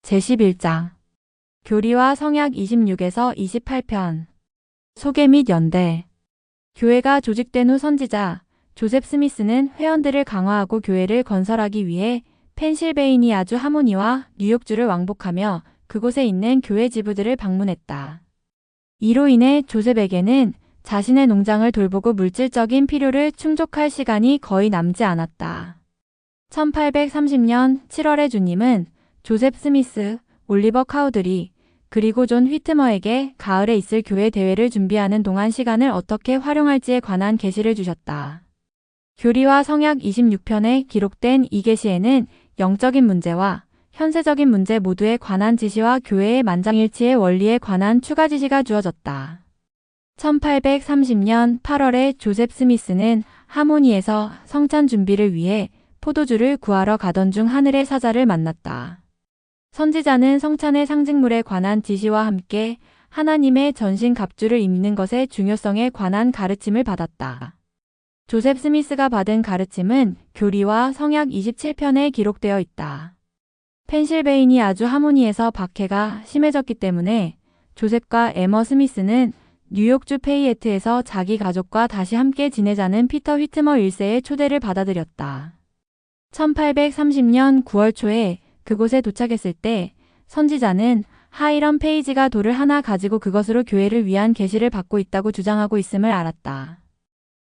제11장 교리와 성약 26에서 28편 소개 및 연대. 교회가 조직된 후 선지자 조셉 스미스는 회원들을 강화하고 교회를 건설하기 위해 펜실베이니아주 하모니와 뉴욕주를 왕복하며 그곳에 있는 교회 지부들을 방문했다. 이로 인해 조셉에게는 자신의 농장을 돌보고 물질적인 필요를 충족할 시간이 거의 남지 않았다. 1830년 7월에 주님은 조셉 스미스, 올리버 카우드리, 그리고 존 휘트머에게 가을에 있을 교회 대회를 준비하는 동안 시간을 어떻게 활용할지에 관한 계시를 주셨다. 교리와 성약 26편에 기록된 이 계시에는 영적인 문제와 현세적인 문제 모두에 관한 지시와 교회의 만장일치의 원리에 관한 추가 지시가 주어졌다. 1830년 8월에 조셉 스미스는 하모니에서 성찬 준비를 위해 포도주를 구하러 가던 중 하늘의 사자를 만났다. 선지자는 성찬의 상징물에 관한 지시와 함께 하나님의 전신 갑주를 입는 것의 중요성에 관한 가르침을 받았다. 조셉 스미스가 받은 가르침은 교리와 성약 27편에 기록되어 있다. 펜실베이니아주 하모니에서 박해가 심해졌기 때문에 조셉과 에머 스미스는 뉴욕주 페이에트에서 자기 가족과 다시 함께 지내자는 피터 휘트머 1세의 초대를 받아들였다. 1830년 9월 초에 그곳에 도착했을 때 선지자는 하이럼 페이지가 돌을 하나 가지고 그것으로 교회를 위한 계시를 받고 있다고 주장하고 있음을 알았다.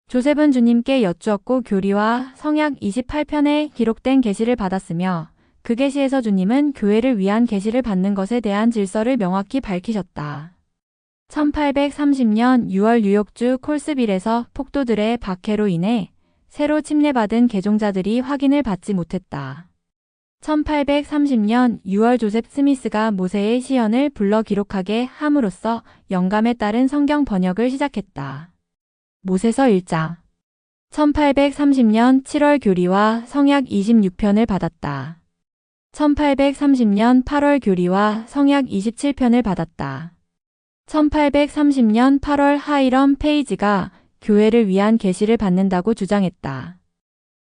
조셉은 주님께 여쭈었고 교리와 성약 28편에 기록된 계시를 받았으며 그 계시에서 주님은 교회를 위한 계시를 받는 것에 대한 질서를 명확히 밝히셨다. 1830년 6월 뉴욕주 콜스빌에서 폭도들의 박해로 인해 새로 침례받은 개종자들이 확인을 받지 못했다. 1830년 6월 조셉 스미스가 모세의 시연을 불러 기록하게 함으로써 영감에 따른 성경 번역을 시작했다. 모세서 1장 1830년 7월 교리와 성약 26편을 받았다. 1830년 8월 교리와 성약 27편을 받았다. 1830년 8월 하이럼 페이지가 교회를 위한 계시를 받는다고 주장했다.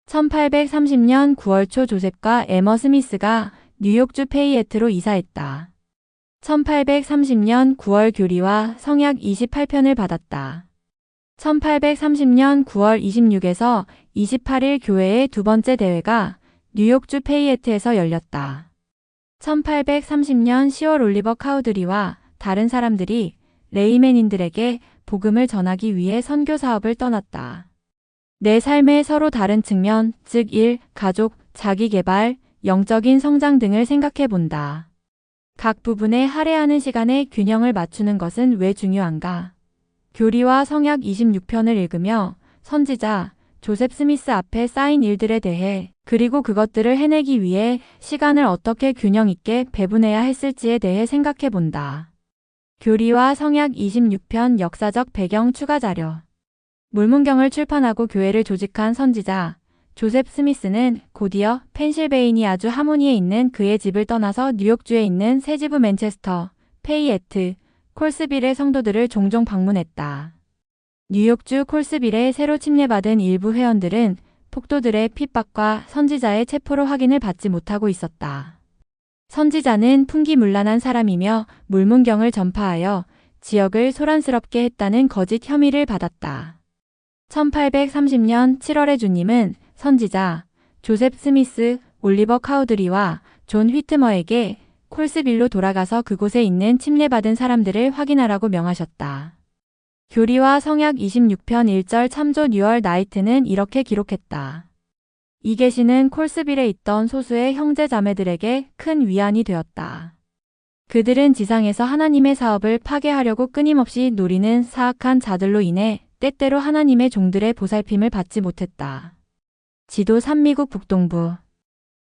1830년 9월 초 조셉과 에머 스미스가 뉴욕주 페이에트로 이사했다. 1830년 9월 교리와 성약 28편을 받았다. 1830년 9월 26에서 28일 교회의 두 번째 대회가 뉴욕주 페이에트에서 열렸다. 1830년 10월 올리버 카우드리와 다른 사람들이 레이맨인들에게 복음을 전하기 위해 선교 사업을 떠났다. 내 삶의 서로 다른 측면, 즉 일, 가족, 자기개발, 영적인 성장 등을 생각해 본다. 각 부분에 할애하는 시간에 균형을 맞추는 것은 왜 중요한가? 교리와 성약 26편을 읽으며 선지자 조셉 스미스 앞에 쌓인 일들에 대해 그리고 그것들을 해내기 위해 시간을 어떻게 균형 있게 배분해야 했을지에 대해 생각해 본다. 교리와 성약 26편 역사적 배경 추가 자료. 물문경을 출판하고 교회를 조직한 선지자 조셉 스미스는 곧이어 펜실베이니아주 하모니에 있는 그의 집을 떠나서 뉴욕주에 있는 새 지부 맨체스터, 페이에트, 콜스빌의 성도들을 종종 방문했다. 뉴욕주 콜스빌에 새로 침례받은 일부 회원들은 폭도들의 핍박과 선지자의 체포로 확인을 받지 못하고 있었다. 선지자는 풍기문란한 사람이며 물문경을 전파하여 지역을 소란스럽게 했다는 거짓 혐의를 받았다. 1830년 7월에 주님은 선지자 조셉 스미스, 올리버 카우드리와 존 휘트머에게 콜스빌로 돌아가서 그곳에 있는 침례받은 사람들을 확인하라고 명하셨다. 교리와 성약 26편 1절 참조 뉴얼 나이트는 이렇게 기록했다. 이 계시는 콜스빌에 있던 소수의 형제 자매들에게 큰 위안이 되었다. 그들은 지상에서 하나님의 사업을 파괴하려고 끊임없이 노리는 사악한 자들로 인해 때때로 하나님의 종들의 보살핌을 받지 못했다. 지도 산미국 북동부.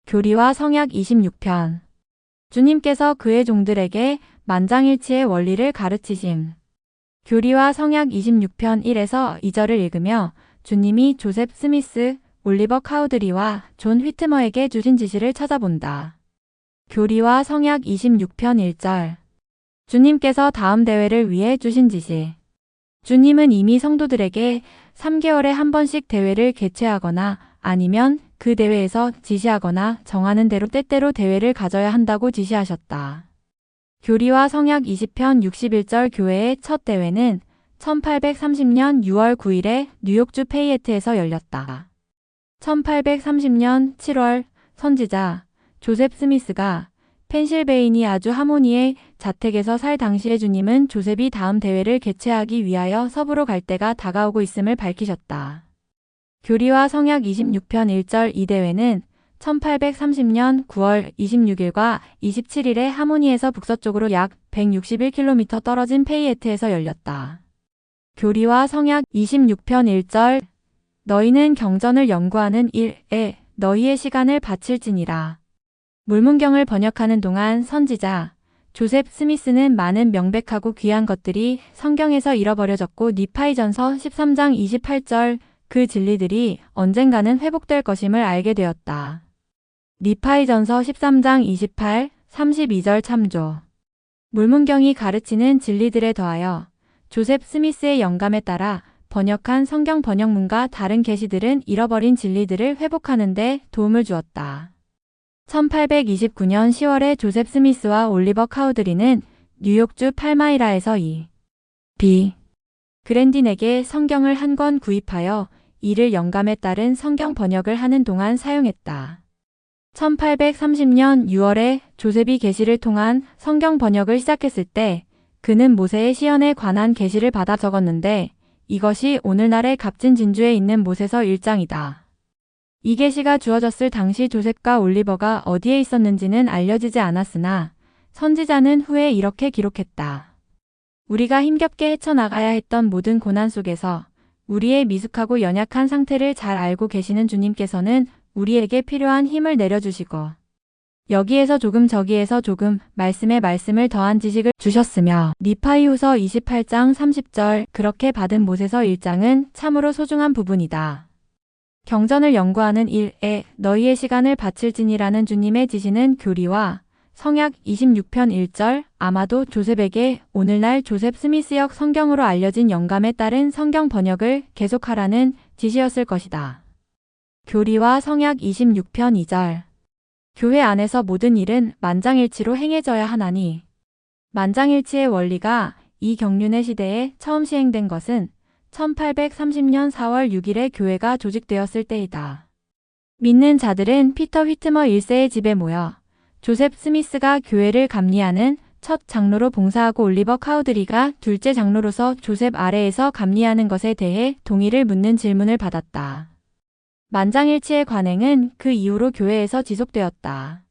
교리와 성약 26편. 주님께서 그의 종들에게 만장일치의 원리를 가르치심. 교리와 성약 26편 1에서 2절을 읽으며 주님이 조셉 스미스, 올리버 카우드리와 존 휘트머에게 주신 지시를 찾아본다. 교리와 성약 26편 1절. 주님께서 다음 대회를 위해 주신 지시. 주님은 이미 성도들에게 3개월에 한 번씩 대회를 개최하거나 아니면 그 대회에서 지시하거나 정하는 대로 때때로 대회를 가져야 한다고 지시하셨다. 교리와 성약 20편 61절 교회의 첫 대회는 1830년 6월 9일에 뉴욕주 페이에트에서 열렸다. 1830년 7월 선지자 조셉 스미스가 펜실베이니아주 하모니의 자택에서 살 당시에 주님은 조셉이 다음 대회를 개최하기 위하여 서부로 갈 때가 다가오고 있음을 밝히셨다. 교리와 성약 26편 1절 이 대회는 1830년 9월 26일과 27일에 하모니에서 북서쪽으로 약 161km 떨어진 페이에트에서 열렸다. 교리와 성약 26편 1절 너희는 경전을 연구하는 일에 너희의 시간을 바칠지니라. 물문경을 번역하는 동안 선지자 조셉 스미스는 많은 명백하고 귀한 것들이 성경에서 잃어버려졌고 니파이전서 13장 28절 그 진리들이 언젠가는 회복될 것임을 알게 되었다. 니파이전서 13장 28, 32절 참조. 물문경이 가르치는 진리들에 더하여 조셉 스미스의 영감에 따라 번역한 성경 번역문과 다른 계시들은 잃어버린 진리들을 회복하는 데 도움을 주었다. 1829년 10월에 조셉 스미스와 올리버 카우드리는 뉴욕주 팔마이라에서 B. 그랜딘에게 성경을 한 권 구입하여 이를 영감에 따른 성경 번역을 하는 동안 사용했다. 1830년 6월에 조셉이 계시를 통한 성경 번역을 시작했을 때 그는 모세의 시연에 관한 계시를 받아 적었는데 이것이 오늘날의 값진 진주에 있는 모세서 1장이다. 이 계시가 주어졌을 당시 조셉과 올리버가 어디에 있었는지는 알려지지 않았으나 선지자는 후에 이렇게 기록했다. 우리가 힘겹게 헤쳐나가야 했던 모든 고난 속에서 우리의 미숙하고 연약한 상태를 잘 알고 계시는 주님께서는 우리에게 필요한 힘을 내려주시고 여기에서 조금 저기에서 조금 말씀에 말씀을 더한 지식을 주셨으며 니파이후서 28장 30절 그렇게 받은 모세서 1장은 참으로 소중한 부분이다. 경전을 연구하는 일에 너희의 시간을 바칠지니라는 주님의 지시는 교리와 성약 26편 1절 아마도 조셉에게 오늘날 조셉 스미스역 성경으로 알려진 영감에 따른 성경 번역을 계속하라는 지시였을 것이다. 교리와 성약 26편 2절 교회 안에서 모든 일은 만장일치로 행해져야 하나니 만장일치의 원리가 이 경륜의 시대에 처음 시행된 것은 1830년 4월 6일에 교회가 조직되었을 때이다. 믿는 자들은 피터 휘트머 1세의 집에 모여 조셉 스미스가 교회를 감리하는 첫 장로로 봉사하고 올리버 카우드리가 둘째 장로로서 조셉 아래에서 감리하는 것에 대해 동의를 묻는 질문을 받았다. 만장일치의 관행은 그 이후로 교회에서 지속되었다.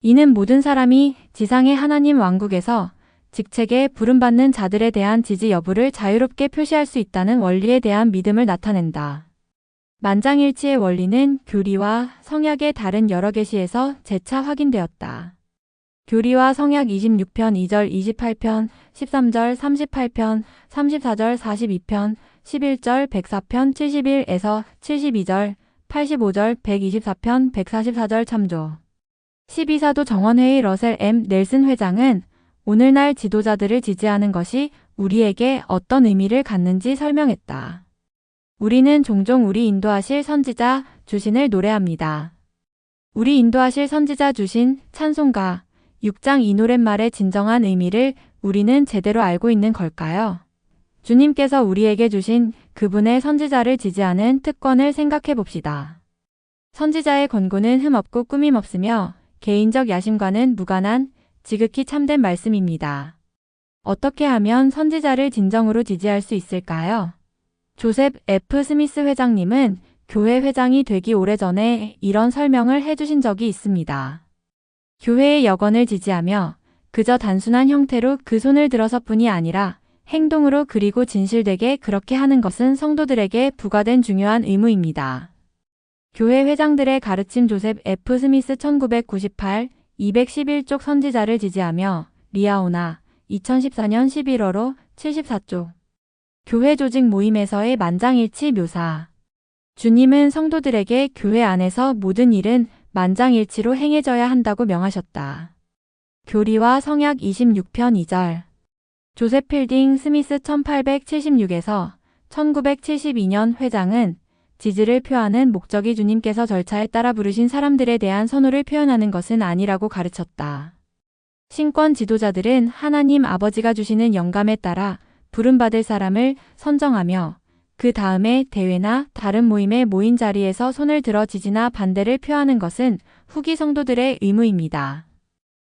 이는 모든 사람이 지상의 하나님 왕국에서 직책에 부름받는 자들에 대한 지지 여부를 자유롭게 표시할 수 있다는 원리에 대한 믿음을 나타낸다. 만장일치의 원리는 교리와 성약의 다른 여러 계시에서 재차 확인되었다. 교리와 성약 26편 2절 28편 13절 38편 34절 42편 11절 104편 71에서 72절 85절 124편 144절 참조. 12사도 정원회의 러셀 M. 넬슨 회장은 오늘날 지도자들을 지지하는 것이 우리에게 어떤 의미를 갖는지 설명했다. 우리는 종종 우리 인도하실 선지자 주신을 노래합니다. 우리 인도하실 선지자 주신 찬송가 6장 이 노랫말의 진정한 의미를 우리는 제대로 알고 있는 걸까요? 주님께서 우리에게 주신 그분의 선지자를 지지하는 특권을 생각해 봅시다. 선지자의 권고는 흠없고 꾸밈없으며 개인적 야심과는 무관한 지극히 참된 말씀입니다. 어떻게 하면 선지자를 진정으로 지지할 수 있을까요? 조셉 F. 스미스 회장님은 교회 회장이 되기 오래전에 이런 설명을 해주신 적이 있습니다. 교회의 여건을 지지하며 그저 단순한 형태로 그 손을 들어서뿐이 아니라 행동으로 그리고 진실되게 그렇게 하는 것은 성도들에게 부과된 중요한 의무입니다. 교회 회장들의 가르침 조셉 F. 스미스 1998, 211쪽 선지자를 지지하며 리아오나 2014년 11월호 74쪽 교회 조직 모임에서의 만장일치 묘사. 주님은 성도들에게 교회 안에서 모든 일은 만장일치로 행해져야 한다고 명하셨다. 교리와 성약 26편 2절. 조셉 필딩 스미스 1876에서 1972년 회장은 지지를 표하는 목적이 주님께서 절차에 따라 부르신 사람들에 대한 선호를 표현하는 것은 아니라고 가르쳤다. 신권 지도자들은 하나님 아버지가 주시는 영감에 따라 부름받을 사람을 선정하며 그 다음에 대회나 다른 모임에 모인 자리에서 손을 들어 지지나 반대를 표하는 것은 후기 성도들의 의무입니다.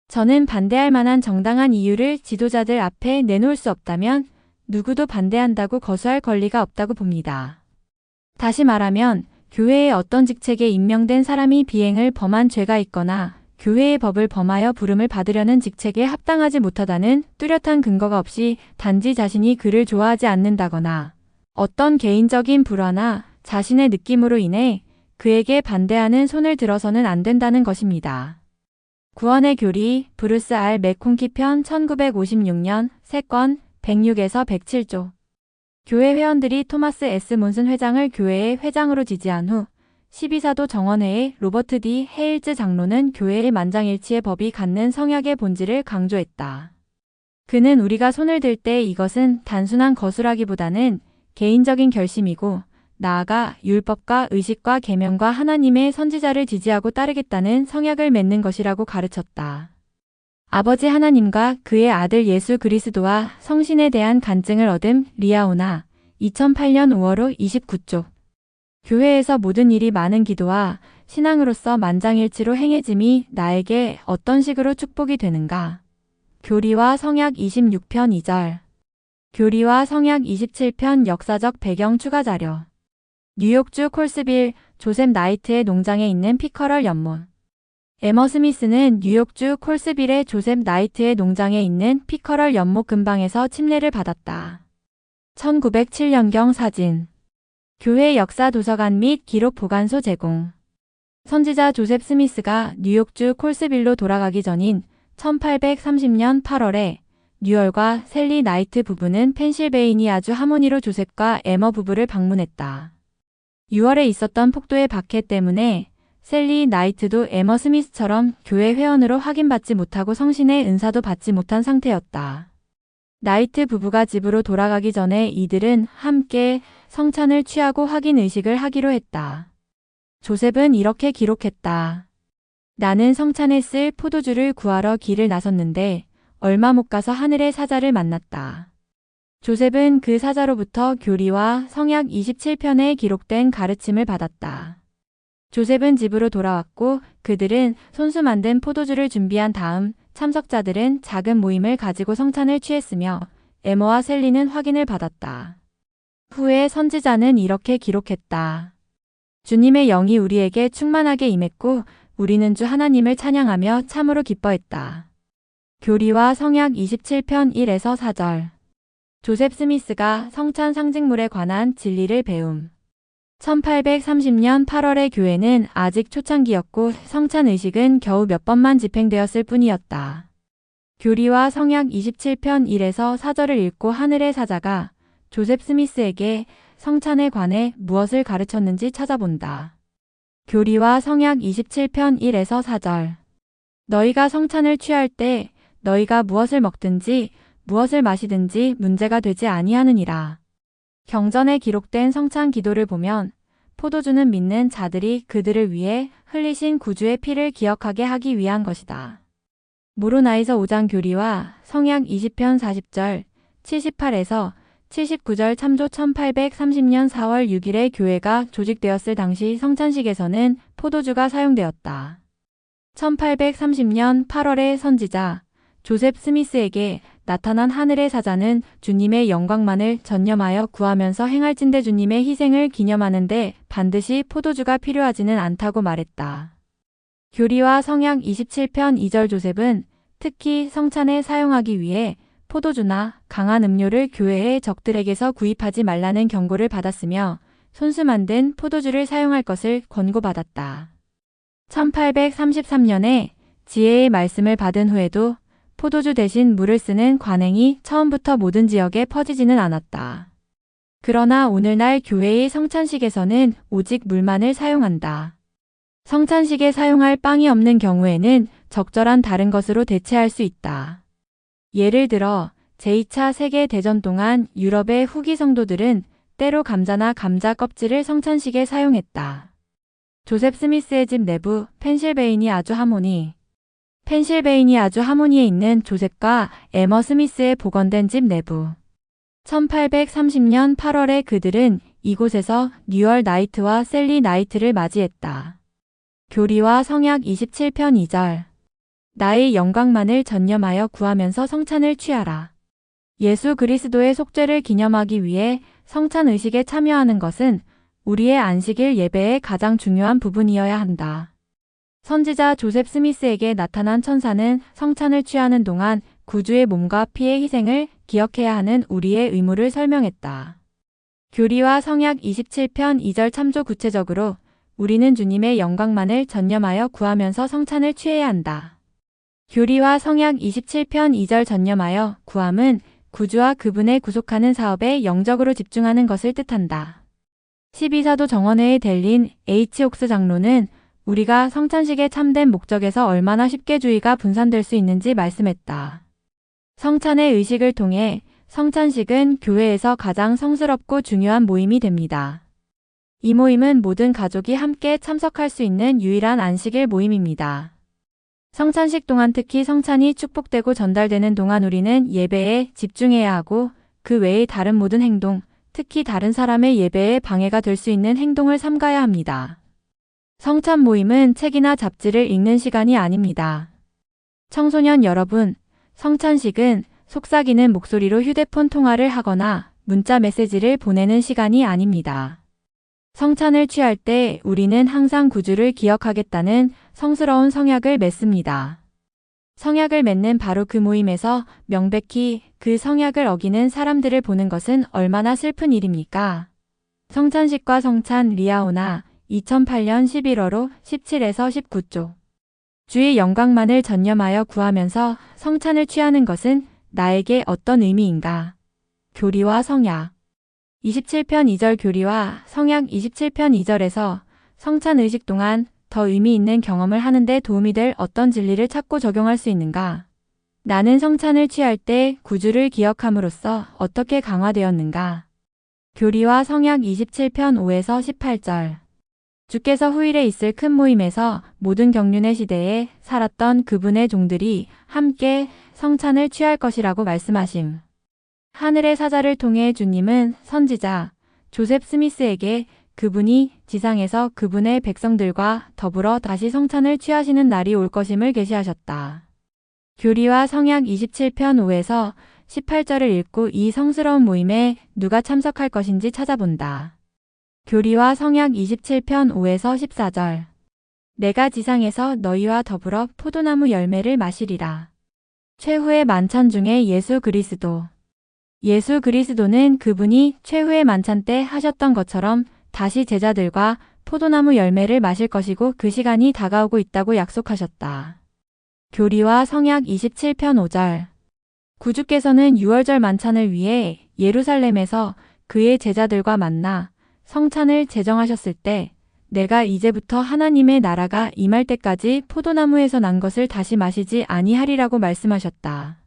저는 반대할 만한 정당한 이유를 지도자들 앞에 내놓을 수 없다면 누구도 반대한다고 거수할 권리가 없다고 봅니다. 다시 말하면 교회의 어떤 직책에 임명된 사람이 비행을 범한 죄가 있거나 교회의 법을 범하여 부름을 받으려는 직책에 합당하지 못하다는 뚜렷한 근거가 없이 단지 자신이 그를 좋아하지 않는다거나 어떤 개인적인 불화나 자신의 느낌으로 인해 그에게 반대하는 손을 들어서는 안 된다는 것입니다. 구원의 교리 브루스 R. 맥콘키 편 1956년 3권 106에서 107조 교회 회원들이 토마스 S. 몬슨 회장을 교회의 회장으로 지지한 후 12사도 정원회의 로버트 D. 헤일즈 장로는 교회의 만장일치의 법이 갖는 성약의 본질을 강조했다. 그는 우리가 손을 들 때 이것은 단순한 거수라기보다는 개인적인 결심이고 나아가 율법과 의식과 계명과 하나님의 선지자를 지지하고 따르겠다는 성약을 맺는 것이라고 가르쳤다. 아버지 하나님과 그의 아들 예수 그리스도와 성신에 대한 간증을 얻은 리아오나 2008년 5월 29쪽 교회에서 모든 일이 많은 기도와 신앙으로서 만장일치로 행해짐이 나에게 어떤 식으로 축복이 되는가? 교리와 성약 26편 2절 교리와 성약 27편 역사적 배경 추가 자료 뉴욕주 콜스빌 조셉 나이트의 농장에 있는 피커럴 연못 에머 스미스는 뉴욕주 콜스빌의 조셉 나이트의 농장에 있는 피커럴 연못 근방에서 침례를 받았다. 1907년경 사진 교회 역사 도서관 및 기록 보관소 제공 선지자 조셉 스미스가 뉴욕주 콜스빌로 돌아가기 전인 1830년 8월에 뉴얼과 셀리 나이트 부부는 펜실베이니아주 하모니로 조셉과 에머 부부를 방문했다. 6월에 있었던 폭도의 박해 때문에 셀리 나이트도 에머 스미스처럼 교회 회원으로 확인받지 못하고 성신의 은사도 받지 못한 상태였다. 나이트 부부가 집으로 돌아가기 전에 이들은 함께 성찬을 취하고 확인 의식을 하기로 했다. 조셉은 이렇게 기록했다. 나는 성찬에 쓸 포도주를 구하러 길을 나섰는데 얼마 못 가서 하늘의 사자를 만났다. 조셉은 그 사자로부터 교리와 성약 27편에 기록된 가르침을 받았다. 조셉은 집으로 돌아왔고 그들은 손수 만든 포도주를 준비한 다음 참석자들은 작은 모임을 가지고 성찬을 취했으며 에머와 셀리는 확인을 받았다. 후에 선지자는 이렇게 기록했다. 주님의 영이 우리에게 충만하게 임했고 우리는 주 하나님을 찬양하며 참으로 기뻐했다. 교리와 성약 27편 1에서 4절 조셉 스미스가 성찬 상징물에 관한 진리를 배움 1830년 8월의 교회는 아직 초창기였고 성찬 의식은 겨우 몇 번만 집행되었을 뿐이었다. 교리와 성약 27편 1에서 4절을 읽고 하늘의 사자가 조셉 스미스에게 성찬에 관해 무엇을 가르쳤는지 찾아본다. 교리와 성약 27편 1에서 4절 너희가 성찬을 취할 때 너희가 무엇을 먹든지 무엇을 마시든지 문제가 되지 아니하느니라. 경전에 기록된 성찬 기도를 보면 포도주는 믿는 자들이 그들을 위해 흘리신 구주의 피를 기억하게 하기 위한 것이다. 모로나이서 5장 교리와 성약 20편 40절 78에서 79절 참조 1830년 4월 6일에 교회가 조직되었을 당시 성찬식에서는 포도주가 사용되었다. 1830년 8월의 선지자 조셉 스미스에게 나타난 하늘의 사자는 주님의 영광만을 전념하여 구하면서 행할진대 주님의 희생을 기념하는데 반드시 포도주가 필요하지는 않다고 말했다. 교리와 성약 27편 2절 조셉은 특히 성찬에 사용하기 위해 포도주나 강한 음료를 교회의 적들에게서 구입하지 말라는 경고를 받았으며 손수 만든 포도주를 사용할 것을 권고받았다. 1833년에 지혜의 말씀을 받은 후에도 포도주 대신 물을 쓰는 관행이 처음부터 모든 지역에 퍼지지는 않았다. 그러나 오늘날 교회의 성찬식에서는 오직 물만을 사용한다. 성찬식에 사용할 빵이 없는 경우에는 적절한 다른 것으로 대체할 수 있다. 예를 들어 제2차 세계대전 동안 유럽의 후기 성도들은 때로 감자나 감자 껍질을 성찬식에 사용했다. 조셉 스미스의 집 내부 펜실베이니아주 하모니. 펜실베이니아주 하모니에 있는 조셉과 에머 스미스의 복원된 집 내부. 1830년 8월에 그들은 이곳에서 뉴얼 나이트와 셀리 나이트를 맞이했다. 교리와 성약 27편 2절. 나의 영광만을 전념하여 구하면서 성찬을 취하라. 예수 그리스도의 속죄를 기념하기 위해 성찬 의식에 참여하는 것은 우리의 안식일 예배의 가장 중요한 부분이어야 한다. 선지자 조셉 스미스에게 나타난 천사는 성찬을 취하는 동안 구주의 몸과 피의 희생을 기억해야 하는 우리의 의무를 설명했다. 교리와 성약 27편 2절 참조. 구체적으로 우리는 주님의 영광만을 전념하여 구하면서 성찬을 취해야 한다. 교리와 성약 27편 2절 전념하여 구함은 구주와 그분의 구속하는 사업에 영적으로 집중하는 것을 뜻한다. 12사도 정원회의 델린 H. 옥스 장로는 우리가 성찬식의 참된 목적에서 얼마나 쉽게 주의가 분산될 수 있는지 말씀했다. 성찬의 의식을 통해 성찬식은 교회에서 가장 성스럽고 중요한 모임이 됩니다. 이 모임은 모든 가족이 함께 참석할 수 있는 유일한 안식일 모임입니다. 성찬식 동안 특히 성찬이 축복되고 전달되는 동안 우리는 예배에 집중해야 하고 그 외의 다른 모든 행동, 특히 다른 사람의 예배에 방해가 될 수 있는 행동을 삼가야 합니다. 성찬 모임은 책이나 잡지를 읽는 시간이 아닙니다. 청소년 여러분, 성찬식은 속삭이는 목소리로 휴대폰 통화를 하거나 문자 메시지를 보내는 시간이 아닙니다. 성찬을 취할 때 우리는 항상 구주를 기억하겠다는 성스러운 성약을 맺습니다. 성약을 맺는 바로 그 모임에서 명백히 그 성약을 어기는 사람들을 보는 것은 얼마나 슬픈 일입니까? 성찬식과 성찬 리아오나 2008년 11월호 17에서 19조. 주의 영광만을 전념하여 구하면서 성찬을 취하는 것은 나에게 어떤 의미인가? 교리와 성약. 27편 2절. 교리와 성약 27편 2절에서 성찬 의식 동안 더 의미 있는 경험을 하는데 도움이 될 어떤 진리를 찾고 적용할 수 있는가? 나는 성찬을 취할 때 구주를 기억함으로써 어떻게 강화되었는가? 교리와 성약 27편 5에서 18절. 주께서 후일에 있을 큰 모임에서 모든 경륜의 시대에 살았던 그분의 종들이 함께 성찬을 취할 것이라고 말씀하심. 하늘의 사자를 통해 주님은 선지자 조셉 스미스에게 그분이 지상에서 그분의 백성들과 더불어 다시 성찬을 취하시는 날이 올 것임을 계시하셨다. 교리와 성약 27편 5에서 18절을 읽고 이 성스러운 모임에 누가 참석할 것인지 찾아본다. 교리와 성약 27편 5에서 14절. 내가 지상에서 너희와 더불어 포도나무 열매를 마시리라. 최후의 만찬 중에 예수 그리스도. 예수 그리스도는 그분이 최후의 만찬 때 하셨던 것처럼 다시 제자들과 포도나무 열매를 마실 것이고 그 시간이 다가오고 있다고 약속하셨다. 교리와 성약 27편 5절. 구주께서는 유월절 만찬을 위해 예루살렘에서 그의 제자들과 만나 성찬을 제정하셨을 때 내가 이제부터 하나님의 나라가 임할 때까지 포도나무에서 난 것을 다시 마시지 아니하리라고 말씀하셨다.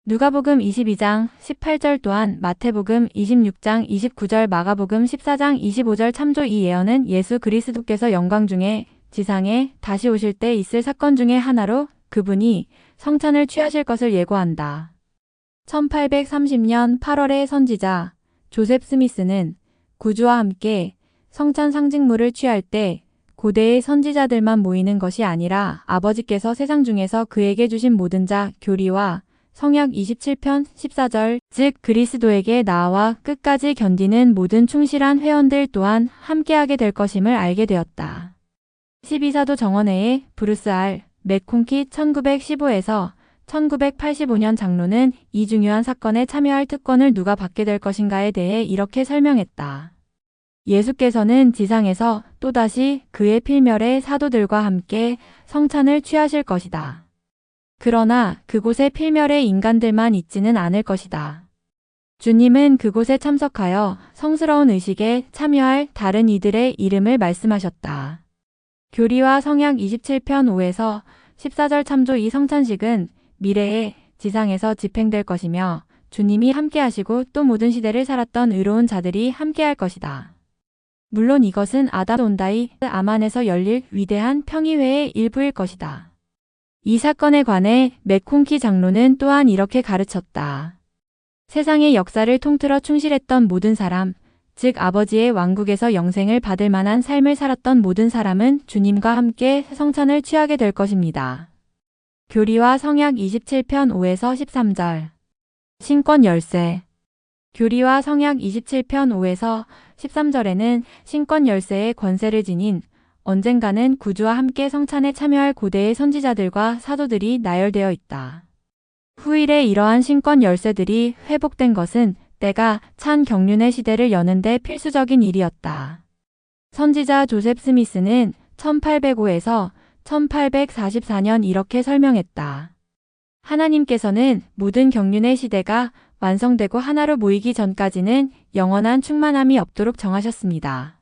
누가복음 22장 18절 또한 마태복음 26장 29절 마가복음 14장 25절 참조. 이 예언은 예수 그리스도께서 영광 중에 지상에 다시 오실 때 있을 사건 중에 하나로 그분이 성찬을 취하실 것을 예고한다. 1830년 8월의 선지자 조셉 스미스는 구주와 함께 성찬 상징물을 취할 때 고대의 선지자들만 모이는 것이 아니라 아버지께서 세상 중에서 그에게 주신 모든 자 교리와 성약 27편 14절 즉 그리스도에게 나아와 끝까지 견디는 모든 충실한 회원들 또한 함께하게 될 것임을 알게 되었다. 12사도 정원회의 브루스 R. 맥콘키 1915에서 1985년 장로는 이 중요한 사건에 참여할 특권을 누가 받게 될 것인가에 대해 이렇게 설명했다. 예수께서는 지상에서 또다시 그의 필멸의 사도들과 함께 성찬을 취하실 것이다. 그러나 그곳에 필멸의 인간들만 있지는 않을 것이다. 주님은 그곳에 참석하여 성스러운 의식에 참여할 다른 이들의 이름을 말씀하셨다. 교리와 성약 27편 5에서 14절 참조. 이 성찬식은 미래에 지상에서 집행될 것이며 주님이 함께하시고 또 모든 시대를 살았던 의로운 자들이 함께할 것이다. 물론 이것은 아담온다이 아만에서 열릴 위대한 평의회의 일부일 것이다. 이 사건에 관해 맥콘키 장로는 또한 이렇게 가르쳤다. 세상의 역사를 통틀어 충실했던 모든 사람, 즉 아버지의 왕국에서 영생을 받을 만한 삶을 살았던 모든 사람은 주님과 함께 성찬을 취하게 될 것입니다. 교리와 성약 27편 5에서 13절. 신권 열쇠. 교리와 성약 27편 5에서 13절에는 신권 열쇠의 권세를 지닌 언젠가는 구주와 함께 성찬에 참여할 고대의 선지자들과 사도들이 나열되어 있다. 후일에 이러한 신권 열쇠들이 회복된 것은 때가 찬 경륜의 시대를 여는데 필수적인 일이었다. 선지자 조셉 스미스는 1805에서 1844년 이렇게 설명했다. 하나님께서는 모든 경륜의 시대가 완성되고 하나로 모이기 전까지는 영원한 충만함이 없도록 정하셨습니다.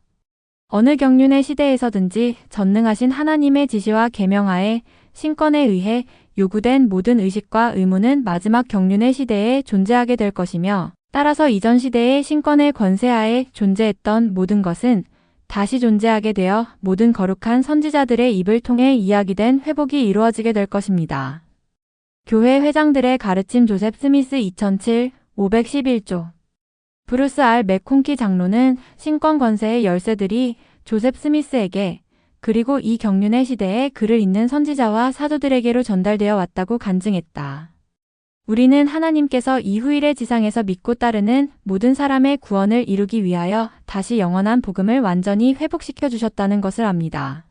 어느 경륜의 시대에서든지 전능하신 하나님의 지시와 계명하에 신권에 의해 요구된 모든 의식과 의무는 마지막 경륜의 시대에 존재하게 될 것이며 따라서 이전 시대의 신권의 권세하에 존재했던 모든 것은 다시 존재하게 되어 모든 거룩한 선지자들의 입을 통해 이야기된 회복이 이루어지게 될 것입니다. 교회 회장들의 가르침 조셉 스미스 2007, 511조. 브루스 R. 맥콘키 장로는 신권 권세의 열쇠들이 조셉 스미스에게 그리고 이 경륜의 시대에 글을 읽는 선지자와 사도들에게로 전달되어 왔다고 간증했다. 우리는 하나님께서 이 후일의 지상에서 믿고 따르는 모든 사람의 구원을 이루기 위하여 다시 영원한 복음을 완전히 회복시켜 주셨다는 것을 압니다.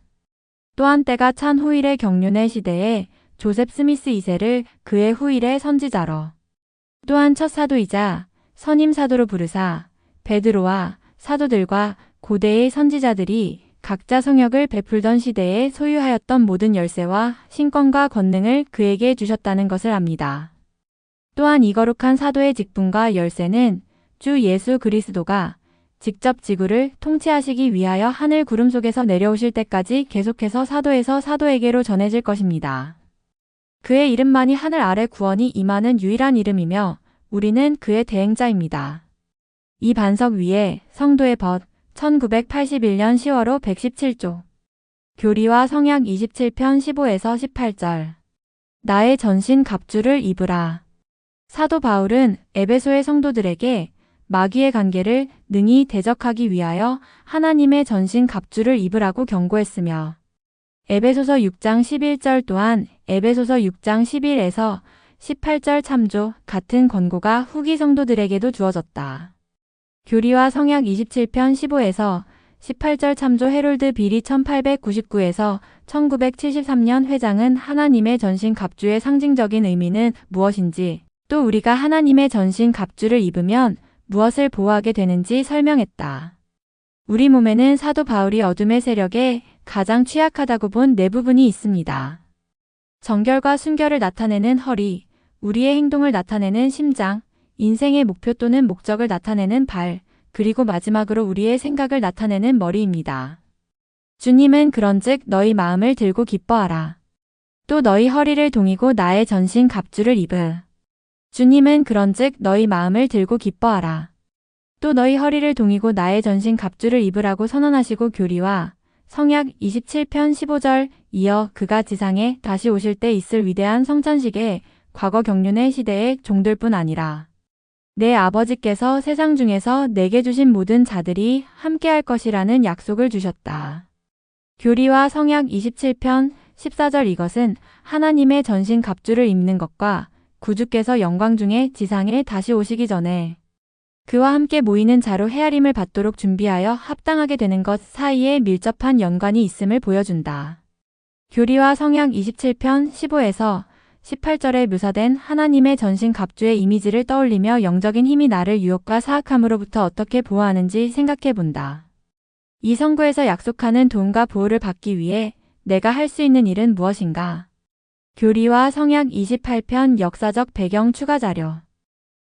또한 때가 찬 후일의 경륜의 시대에 조셉 스미스 2세를 그의 후일의 선지자로 또한 첫 사도이자 선임 사도로 부르사 베드로와 사도들과 고대의 선지자들이 각자 성역을 베풀던 시대에 소유하였던 모든 열쇠와 신권과 권능을 그에게 주셨다는 것을 압니다. 또한 이 거룩한 사도의 직분과 열쇠는 주 예수 그리스도가 직접 지구를 통치하시기 위하여 하늘 구름 속에서 내려오실 때까지 계속해서 사도에서 사도에게로 전해질 것입니다. 그의 이름만이 하늘 아래 구원이 임하는 유일한 이름이며 우리는 그의 대행자입니다. 이 반석 위에 성도의 벗 1981년 10월호 117조. 교리와 성약 27편 15에서 18절. 나의 전신 갑주를 입으라. 사도 바울은 에베소의 성도들에게 마귀의 관계를 능히 대적하기 위하여 하나님의 전신 갑주를 입으라고 경고했으며 에베소서 6장 11절 또한 에베소서 6장 11에서 18절 참조 같은 권고가 후기 성도들에게도 주어졌다. 교리와 성약 27편 15에서 18절 참조 헤롤드 빌이 1899에서 1973년 회장은 하나님의 전신 갑주의 상징적인 의미는 무엇인지 또 우리가 하나님의 전신 갑주를 입으면 무엇을 보호하게 되는지 설명했다. 우리 몸에는 사도 바울이 어둠의 세력에 가장 취약하다고 본 네 부분이 있습니다. 정결과 순결을 나타내는 허리, 우리의 행동을 나타내는 심장, 인생의 목표 또는 목적을 나타내는 발, 그리고 마지막으로 우리의 생각을 나타내는 머리입니다. 주님은 그런즉 너희 마음을 들고 기뻐하라. 또 너희 허리를 동이고 나의 전신 갑주를 입으. 주님은 그런즉 너희 마음을 들고 기뻐하라. 또 너희 허리를 동이고 나의 전신 갑주를 입으라고 선언하시고 교리와 성약 27편 15절 이어 그가 지상에 다시 오실 때 있을 위대한 성찬식에 과거 경륜의 시대의 종들 뿐 아니라 내 아버지께서 세상 중에서 내게 주신 모든 자들이 함께할 것이라는 약속을 주셨다. 교리와 성약 27편 14절 이것은 하나님의 전신 갑주를 입는 것과 구주께서 영광 중에 지상에 다시 오시기 전에 그와 함께 모이는 자로 헤아림을 받도록 준비하여 합당하게 되는 것 사이에 밀접한 연관이 있음을 보여준다. 교리와 성약 27편 15에서 18절에 묘사된 하나님의 전신 갑주의 이미지를 떠올리며 영적인 힘이 나를 유혹과 사악함으로부터 어떻게 보호하는지 생각해 본다. 이 성구에서 약속하는 도움과 보호를 받기 위해 내가 할 수 있는 일은 무엇인가? 교리와 성약 28편 역사적 배경 추가 자료.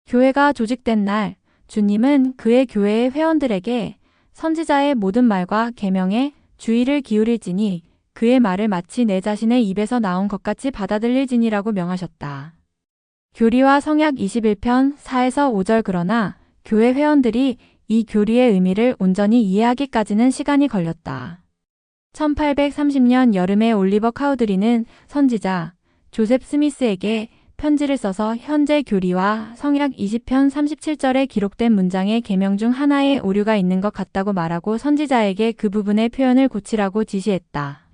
교회가 조직된 날, 주님은 그의 교회의 회원들에게 선지자의 모든 말과 계명에 주의를 기울일지니 그의 말을 마치 내 자신의 입에서 나온 것 같이 받아들일지니라고 명하셨다. 교리와 성약 21편 4에서 5절. 그러나 교회 회원들이 이 교리의 의미를 온전히 이해하기까지는 시간이 걸렸다. 1830년 여름에 올리버 카우드리는 선지자 조셉 스미스에게 편지를 써서 현재 교리와 성약 20편 37절에 기록된 문장의 계명 중 하나에 오류가 있는 것 같다고 말하고 선지자에게 그 부분의 표현을 고치라고 지시했다.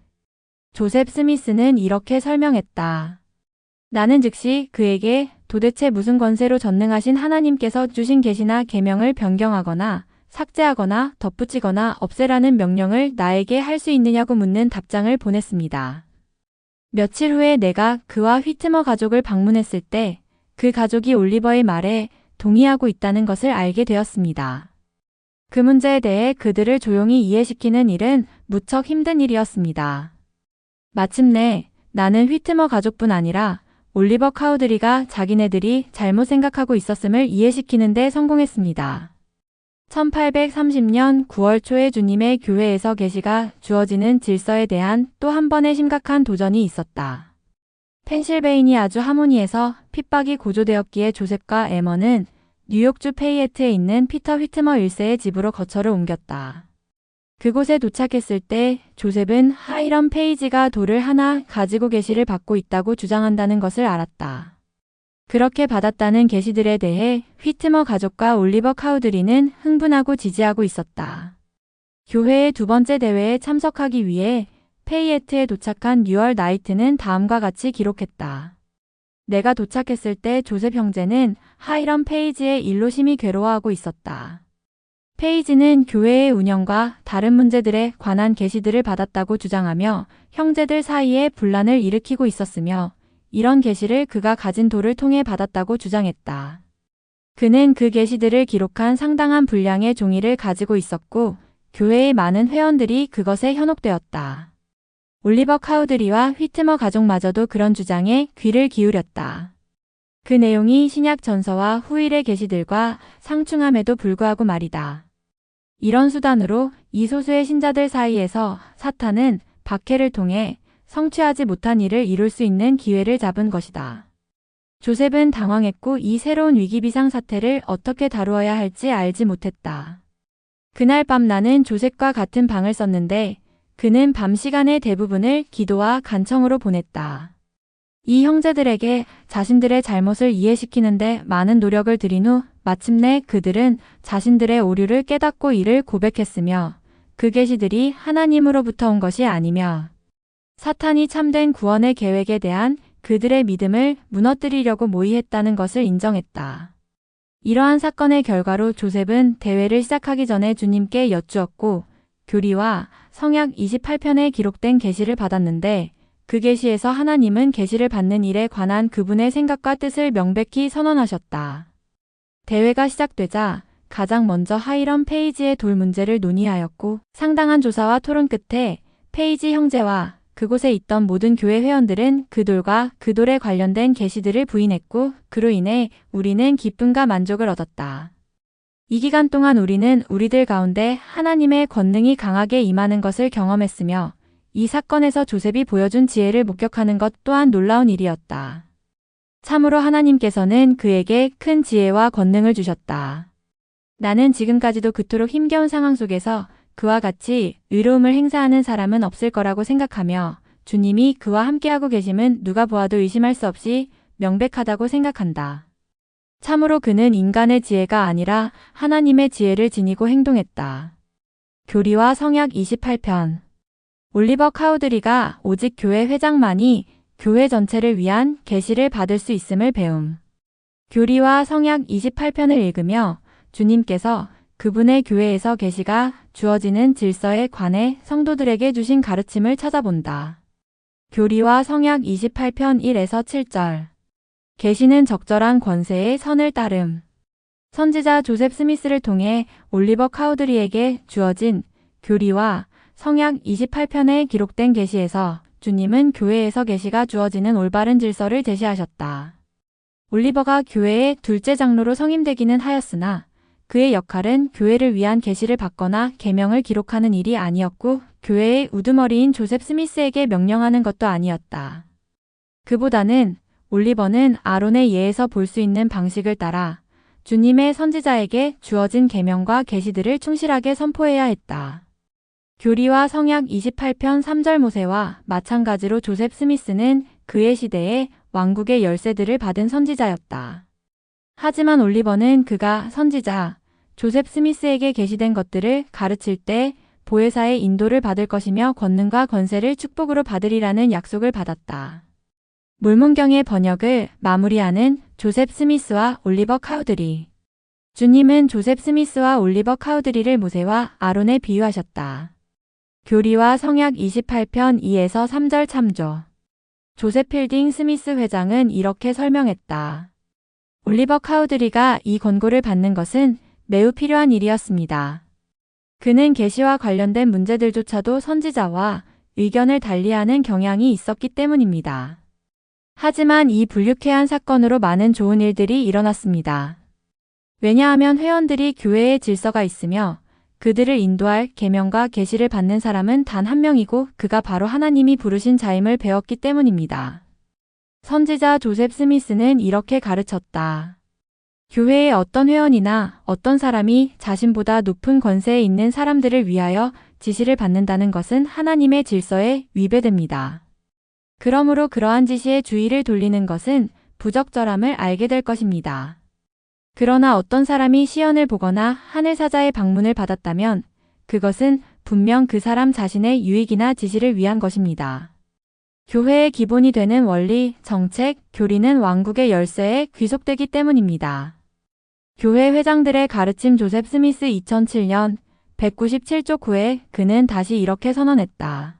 조셉 스미스는 이렇게 설명했다. 나는 즉시 그에게 도대체 무슨 권세로 전능하신 하나님께서 주신 계시나 계명을 변경하거나 삭제하거나 덧붙이거나 없애라는 명령을 나에게 할 수 있느냐고 묻는 답장을 보냈습니다. 며칠 후에 내가 그와 휘트머 가족을 방문했을 때 그 가족이 올리버의 말에 동의하고 있다는 것을 알게 되었습니다. 그 문제에 대해 그들을 조용히 이해시키는 일은 무척 힘든 일이었습니다. 마침내 나는 휘트머 가족뿐 아니라 올리버 카우드리가 자기네들이 잘못 생각하고 있었음을 이해시키는 데 성공했습니다. 1830년 9월 초에 주님의 교회에서 계시가 주어지는 질서에 대한 또 한 번의 심각한 도전이 있었다. 펜실베이니아주 하모니에서 핍박이 고조되었기에 조셉과 에머는 뉴욕주 페이에트에 있는 피터 휘트머 1세의 집으로 거처를 옮겼다. 그곳에 도착했을 때 조셉은 하이럼 페이지가 돌을 하나 가지고 계시를 받고 있다고 주장한다는 것을 알았다. 그렇게 받았다는 계시들에 대해 휘트머 가족과 올리버 카우드리는 흥분하고 지지하고 있었다. 교회의 두 번째 대회에 참석하기 위해 페이에트에 도착한 뉴얼 나이트는 다음과 같이 기록했다. 내가 도착했을 때 조셉 형제는 하이럼 페이지의 일로 심히 괴로워하고 있었다. 페이지는 교회의 운영과 다른 문제들에 관한 계시들을 받았다고 주장하며 형제들 사이에 분란을 일으키고 있었으며 이런 계시를 그가 가진 돌을 통해 받았다고 주장했다. 그는 그 계시들을 기록한 상당한 분량의 종이를 가지고 있었고 교회의 많은 회원들이 그것에 현혹되었다. 올리버 카우드리와 휘트머 가족마저도 그런 주장에 귀를 기울였다. 그 내용이 신약 전서와 후일의 계시들과 상충함에도 불구하고 말이다. 이런 수단으로 이 소수의 신자들 사이에서 사탄은 박해를 통해 성취하지 못한 일을 이룰 수 있는 기회를 잡은 것이다. 조셉은 당황했고 이 새로운 위기 비상 사태를 어떻게 다루어야 할지 알지 못했다. 그날 밤 나는 조셉과 같은 방을 썼는데 그는 밤 시간의 대부분을 기도와 간청으로 보냈다. 이 형제들에게 자신들의 잘못을 이해시키는데 많은 노력을 들인 후 마침내 그들은 자신들의 오류를 깨닫고 이를 고백했으며 그 계시들이 하나님으로부터 온 것이 아니며 사탄이 참된 구원의 계획에 대한 그들의 믿음을 무너뜨리려고 모의했다는 것을 인정했다. 이러한 사건의 결과로 조셉은 대회를 시작하기 전에 주님께 여쭈었고 교리와 성약 28편에 기록된 계시를 받았는데 그 계시에서 하나님은 계시를 받는 일에 관한 그분의 생각과 뜻을 명백히 선언하셨다. 대회가 시작되자 가장 먼저 하이럼 페이지의 돌 문제를 논의하였고 상당한 조사와 토론 끝에 페이지 형제와 그곳에 있던 모든 교회 회원들은 그 돌과 그 돌에 관련된 계시들을 부인했고 그로 인해 우리는 기쁨과 만족을 얻었다. 이 기간 동안 우리는 우리들 가운데 하나님의 권능이 강하게 임하는 것을 경험했으며 이 사건에서 조셉이 보여준 지혜를 목격하는 것 또한 놀라운 일이었다. 참으로 하나님께서는 그에게 큰 지혜와 권능을 주셨다. 나는 지금까지도 그토록 힘겨운 상황 속에서 그와 같이 의로움을 행사하는 사람은 없을 거라고 생각하며 주님이 그와 함께하고 계심은 누가 보아도 의심할 수 없이 명백하다고 생각한다. 참으로 그는 인간의 지혜가 아니라 하나님의 지혜를 지니고 행동했다. 교리와 성약 28편 올리버 카우드리가 오직 교회 회장만이 교회 전체를 위한 계시를 받을 수 있음을 배움. 교리와 성약 28편을 읽으며 주님께서 그분의 교회에서 계시가 주어지는 질서에 관해 성도들에게 주신 가르침을 찾아본다. 교리와 성약 28편 1에서 7절 계시는 적절한 권세의 선을 따름. 선지자 조셉 스미스를 통해 올리버 카우드리에게 주어진 교리와 성약 28편에 기록된 계시에서 주님은 교회에서 계시가 주어지는 올바른 질서를 제시하셨다. 올리버가 교회의 둘째 장로로 성임되기는 하였으나 그의 역할은 교회를 위한 계시를 받거나 계명을 기록하는 일이 아니었고 교회의 우두머리인 조셉 스미스에게 명령하는 것도 아니었다. 그보다는 올리버는 아론의 예에서 볼 수 있는 방식을 따라 주님의 선지자에게 주어진 계명과 계시들을 충실하게 선포해야 했다. 교리와 성약 28편 3절 모세와 마찬가지로 조셉 스미스는 그의 시대에 왕국의 열쇠들을 받은 선지자였다. 하지만 올리버는 그가 선지자 조셉 스미스에게 계시된 것들을 가르칠 때 보혜사의 인도를 받을 것이며 권능과 권세를 축복으로 받으리라는 약속을 받았다. 물문경의 번역을 마무리하는 조셉 스미스와 올리버 카우드리. 주님은 조셉 스미스와 올리버 카우드리를 모세와 아론에 비유하셨다. 교리와 성약 28편 2에서 3절 참조. 조셉 필딩 스미스 회장은 이렇게 설명했다. 올리버 카우드리가 이 권고를 받는 것은 매우 필요한 일이었습니다. 그는 계시와 관련된 문제들조차도 선지자와 의견을 달리하는 경향이 있었기 때문입니다. 하지만 이 불유쾌한 사건으로 많은 좋은 일들이 일어났습니다. 왜냐하면 회원들이 교회에 질서가 있으며 그들을 인도할 계명과 계시를 받는 사람은 단 한 명이고 그가 바로 하나님이 부르신 자임을 배웠기 때문입니다. 선지자 조셉 스미스는 이렇게 가르쳤다. 교회의 어떤 회원이나 어떤 사람이 자신보다 높은 권세에 있는 사람들을 위하여 지시를 받는다는 것은 하나님의 질서에 위배됩니다. 그러므로 그러한 지시에 주의를 돌리는 것은 부적절함을 알게 될 것입니다. 그러나 어떤 사람이 시연을 보거나 하늘사자의 방문을 받았다면 그것은 분명 그 사람 자신의 유익이나 지시를 위한 것입니다. 교회의 기본이 되는 원리, 정책, 교리는 왕국의 열쇠에 귀속되기 때문입니다. 교회 회장들의 가르침 조셉 스미스 2007년 197조 9에 그는 다시 이렇게 선언했다.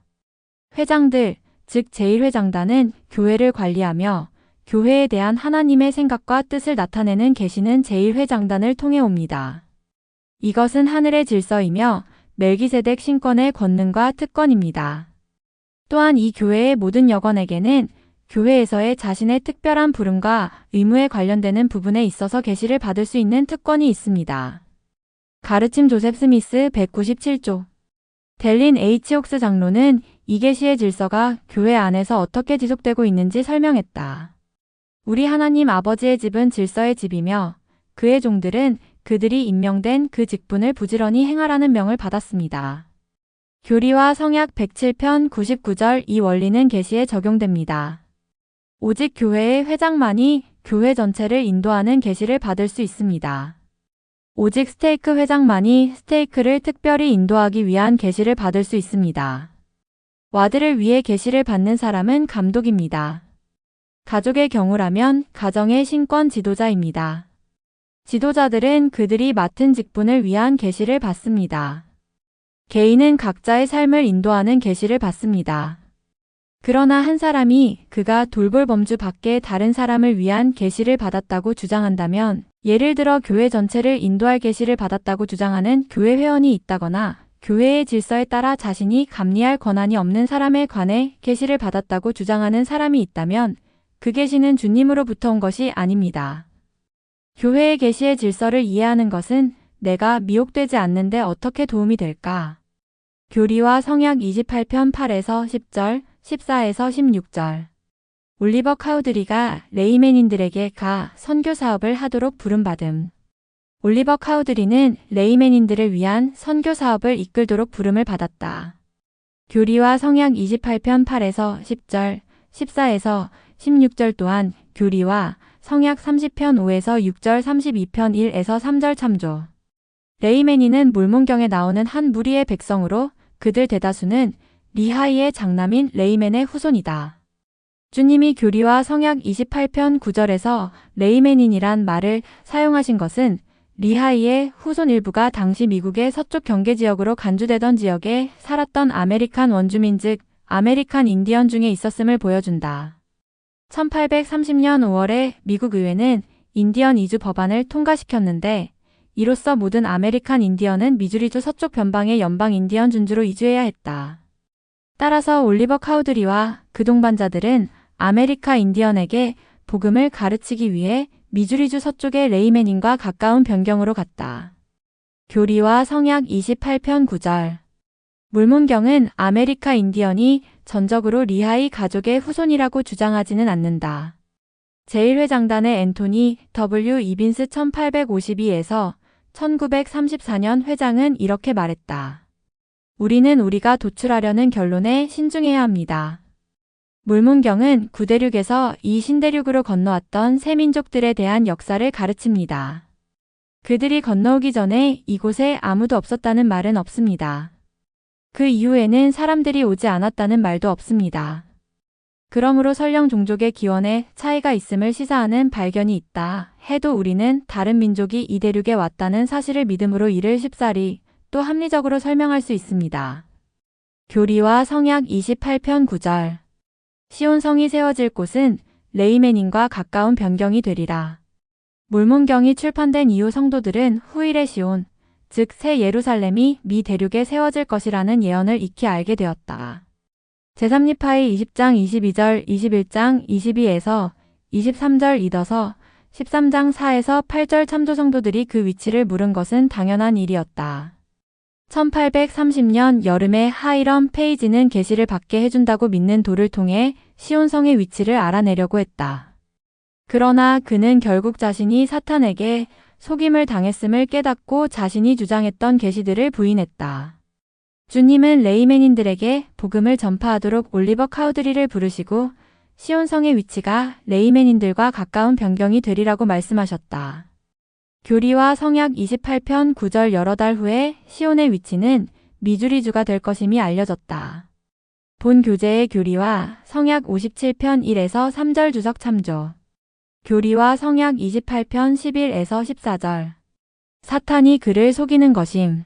회장들, 즉 제1회장단은 교회를 관리하며 교회에 대한 하나님의 생각과 뜻을 나타내는 계시는 제1회장단을 통해 옵니다. 이것은 하늘의 질서이며 멜기세덱 신권의 권능과 특권입니다. 또한 이 교회의 모든 여건에게는 교회에서의 자신의 특별한 부름과 의무에 관련되는 부분에 있어서 계시를 받을 수 있는 특권이 있습니다. 가르침 조셉 스미스 197조. 델린 H. 옥스 장로는 이 계시의 질서가 교회 안에서 어떻게 지속되고 있는지 설명했다. 우리 하나님 아버지의 집은 질서의 집이며 그의 종들은 그들이 임명된 그 직분을 부지런히 행하라는 명을 받았습니다. 교리와 성약 107편 99절 이 원리는 계시에 적용됩니다. 오직 교회의 회장만이 교회 전체를 인도하는 계시를 받을 수 있습니다. 오직 스테이크 회장만이 스테이크를 특별히 인도하기 위한 계시를 받을 수 있습니다. 와드를 위해 계시를 받는 사람은 감독입니다. 가족의 경우라면 가정의 신권 지도자입니다. 지도자들은 그들이 맡은 직분을 위한 계시를 받습니다. 개인은 각자의 삶을 인도하는 계시를 받습니다. 그러나 한 사람이 그가 돌볼 범주 밖에 다른 사람을 위한 계시를 받았다고 주장한다면 예를 들어 교회 전체를 인도할 계시를 받았다고 주장하는 교회 회원이 있다거나 교회의 질서에 따라 자신이 감리할 권한이 없는 사람에 관해 계시를 받았다고 주장하는 사람이 있다면 그 계시는 주님으로부터 온 것이 아닙니다. 교회의 계시의 질서를 이해하는 것은 내가 미혹되지 않는데 어떻게 도움이 될까? 교리와 성약 28편 8에서 10절, 14에서 16절. 올리버 카우드리가 레이맨인들에게 가 선교 사업을 하도록 부름받음. 올리버 카우드리는 레이맨인들을 위한 선교 사업을 이끌도록 부름을 받았다. 교리와 성약 28편 8에서 10절, 14에서 16절 또한 교리와 성약 30편 5에서 6절 32편 1에서 3절 참조. 레이메니는 몰몬경에 나오는 한 무리의 백성으로 그들 대다수는 리하이의 장남인 레이멘의 후손이다. 주님이 교리와 성약 28편 9절에서 레이메닌이란 말을 사용하신 것은 리하이의 후손 일부가 당시 미국의 서쪽 경계지역으로 간주되던 지역에 살았던 아메리칸 원주민 즉 아메리칸 인디언 중에 있었음을 보여준다. 1830년 5월에 미국 의회는 인디언 이주 법안을 통과시켰는데 이로써 모든 아메리칸 인디언은 미주리주 서쪽 변방의 연방 인디언 준주로 이주해야 했다. 따라서 올리버 카우드리와 그 동반자들은 아메리카 인디언에게 복음을 가르치기 위해 미주리주 서쪽의 레이메닌과 가까운 변경으로 갔다. 교리와 성약 28편 9절. 몰몬경은 아메리카 인디언이 전적으로 리하이 가족의 후손이라고 주장하지는 않는다. 제1회장단의 앤토니 W. 이빈스 1852에서 1934년 회장은 이렇게 말했다. 우리는 우리가 도출하려는 결론에 신중해야 합니다. 물문경은 구대륙에서 이 신대륙으로 건너왔던 새 민족들에 대한 역사를 가르칩니다. 그들이 건너오기 전에 이곳에 아무도 없었다는 말은 없습니다. 그 이후에는 사람들이 오지 않았다는 말도 없습니다. 그러므로 설령 종족의 기원에 차이가 있음을 시사하는 발견이 있다 해도 우리는 다른 민족이 이 대륙에 왔다는 사실을 믿음으로 이를 쉽사리 또 합리적으로 설명할 수 있습니다. 교리와 성약 28편 9절 시온성이 세워질 곳은 레이메닌과 가까운 변경이 되리라. 물문경이 출판된 이후 성도들은 후일의 시온, 즉 새 예루살렘이 미 대륙에 세워질 것이라는 예언을 익히 알게 되었다. 제3니파의 20장 22절 21장 22에서 23절 이더서 13장 4에서 8절 참조 성도들이 그 위치를 물은 것은 당연한 일이었다. 1830년 여름에 하이럼 페이지는 계시를 받게 해준다고 믿는 돌을 통해 시온성의 위치를 알아내려고 했다. 그러나 그는 결국 자신이 사탄에게 속임을 당했음을 깨닫고 자신이 주장했던 계시들을 부인했다. 주님은 레이맨인들에게 복음을 전파하도록 올리버 카우드리를 부르시고 시온성의 위치가 레이맨인들과 가까운 변경이 되리라고 말씀하셨다. 교리와 성약 28편 9절 여러 달 후에 시온의 위치는 미주리주가 될 것임이 알려졌다. 본 교재의 교리와 성약 57편 1에서 3절 주석 참조. 교리와 성약 28편 11에서 14절. 사탄이 그를 속이는 것임.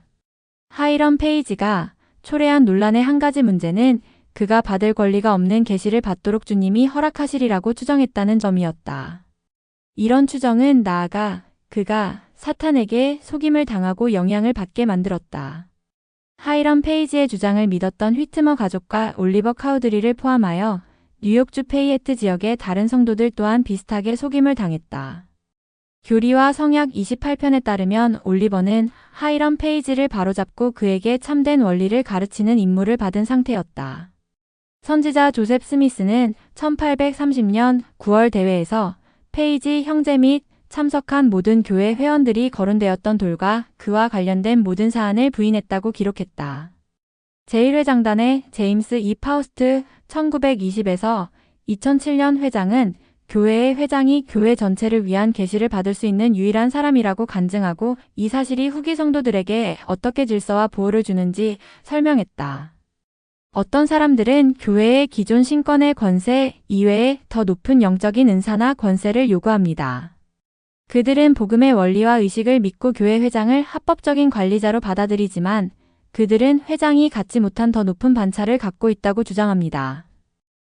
하이럼 페이지가 초래한 논란의 한 가지 문제는 그가 받을 권리가 없는 계시를 받도록 주님이 허락하시리라고 추정했다는 점이었다. 이런 추정은 나아가 그가 사탄에게 속임을 당하고 영향을 받게 만들었다. 하이럼 페이지의 주장을 믿었던 휘트머 가족과 올리버 카우드리를 포함하여 뉴욕주 페이에트 지역의 다른 성도들 또한 비슷하게 속임을 당했다. 교리와 성약 28편에 따르면 올리버는 하이럼 페이지를 바로잡고 그에게 참된 원리를 가르치는 임무를 받은 상태였다. 선지자 조셉 스미스는 1830년 9월 대회에서 페이지 형제 및 참석한 모든 교회 회원들이 거론되었던 돌과 그와 관련된 모든 사안을 부인했다고 기록했다. 제1회장단의 제임스 E. 파우스트 1920에서 2007년 회장은 교회의 회장이 교회 전체를 위한 계시를 받을 수 있는 유일한 사람이라고 간증하고 이 사실이 후기 성도들에게 어떻게 질서와 보호를 주는지 설명했다. 어떤 사람들은 교회의 기존 신권의 권세 이외에 더 높은 영적인 은사나 권세를 요구합니다. 그들은 복음의 원리와 의식을 믿고 교회 회장을 합법적인 관리자로 받아들이지만 그들은 회장이 갖지 못한 더 높은 반차를 갖고 있다고 주장합니다.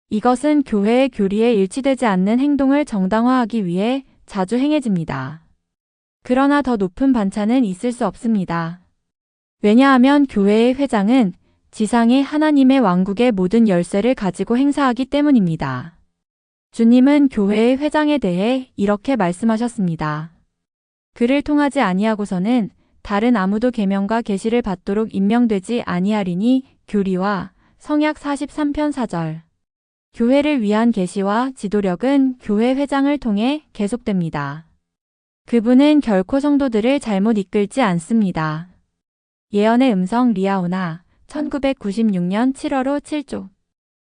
이것은 교회의 교리에 일치되지 않는 행동을 정당화하기 위해 자주 행해집니다. 그러나 더 높은 반차는 있을 수 없습니다. 왜냐하면 교회의 회장은 지상의 하나님의 왕국의 모든 열쇠를 가지고 행사하기 때문입니다. 주님은 교회의 회장에 대해 이렇게 말씀하셨습니다. 그를 통하지 아니하고서는 다른 아무도 계명과 계시를 받도록 임명되지 아니하리니 교리와 성약 43편 4절. 교회를 위한 계시와 지도력은 교회 회장을 통해 계속됩니다. 그분은 결코 성도들을 잘못 이끌지 않습니다. 예언의 음성 리아오나 1996년 7월호 7조.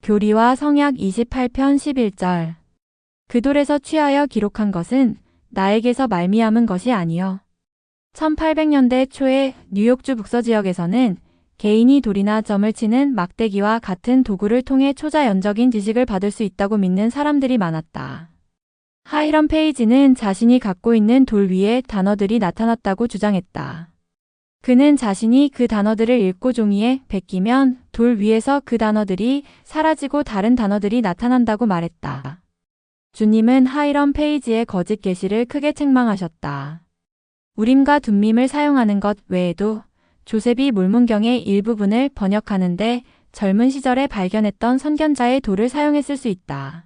교리와 성약 28편 11절. 그 돌에서 취하여 기록한 것은 나에게서 말미암은 것이 아니요. 1800년대 초에 뉴욕주 북서지역에서는 개인이 돌이나 점을 치는 막대기와 같은 도구를 통해 초자연적인 지식을 받을 수 있다고 믿는 사람들이 많았다. 하이럼 페이지는 자신이 갖고 있는 돌 위에 단어들이 나타났다고 주장했다. 그는 자신이 그 단어들을 읽고 종이에 베끼면 돌 위에서 그 단어들이 사라지고 다른 단어들이 나타난다고 말했다. 주님은 하이럼 페이지의 거짓 계시를 크게 책망하셨다. 우림과 둠밈을 사용하는 것 외에도 조셉이 물문경의 일부분을 번역하는데 젊은 시절에 발견했던 선견자의 돌을 사용했을 수 있다.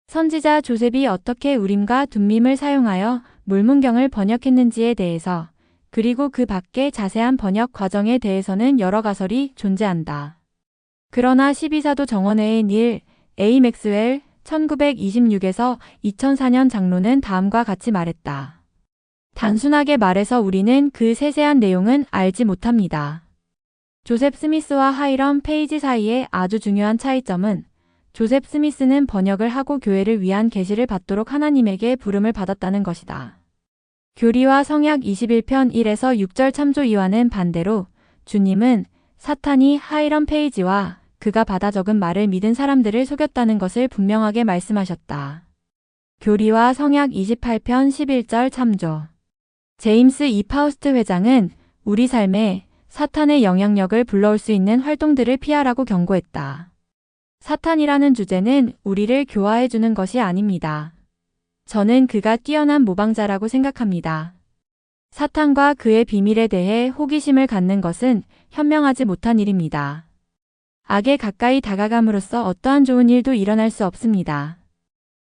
선지자 조셉이 어떻게 우림과 둠밈을 사용하여 물문경을 번역했는지에 대해서 그리고 그 밖의 자세한 번역 과정에 대해서는 여러 가설이 존재한다. 그러나 12사도 정원회의 닐 A. 맥스웰 1926에서 2004년 장로는 다음과 같이 말했다. 단순하게 말해서 우리는 그 세세한 내용은 알지 못합니다. 조셉 스미스와 하이럼 페이지 사이의 아주 중요한 차이점은 조셉 스미스는 번역을 하고 교회를 위한 계시를 받도록 하나님에게 부름을 받았다는 것이다. 교리와 성약 21편 1에서 6절 참조 2와는 반대로 주님은 사탄이 하이럼 페이지와 그가 받아 적은 말을 믿은 사람들을 속였다는 것을 분명하게 말씀하셨다. 교리와 성약 28편 11절 참조. 제임스 이 파우스트 회장은 우리 삶에 사탄의 영향력을 불러올 수 있는 활동들을 피하라고 경고했다. 사탄이라는 주제는 우리를 교화해주는 것이 아닙니다. 저는 그가 뛰어난 모방자라고 생각합니다. 사탄과 그의 비밀에 대해 호기심을 갖는 것은 현명하지 못한 일입니다. 악에 가까이 다가감으로써 어떠한 좋은 일도 일어날 수 없습니다.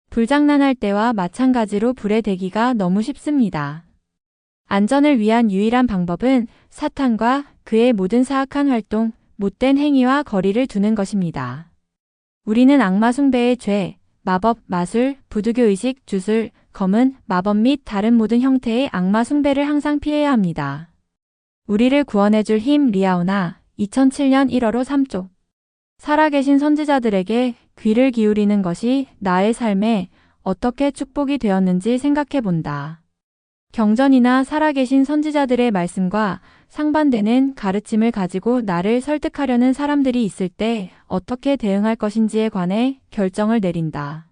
불장난할 때와 마찬가지로 불에 대기가 너무 쉽습니다. 안전을 위한 유일한 방법은 사탄과 그의 모든 사악한 활동, 못된 행위와 거리를 두는 것입니다. 우리는 악마 숭배의 죄, 마법, 마술, 부두교의식, 주술, 검은, 마법 및 다른 모든 형태의 악마 숭배를 항상 피해야 합니다. 우리를 구원해줄 힘 리아오나 2007년 1월호 3쪽. 살아계신 선지자들에게 귀를 기울이는 것이 나의 삶에 어떻게 축복이 되었는지 생각해 본다. 경전이나 살아계신 선지자들의 말씀과 상반되는 가르침을 가지고 나를 설득하려는 사람들이 있을 때 어떻게 대응할 것인지에 관해 결정을 내린다.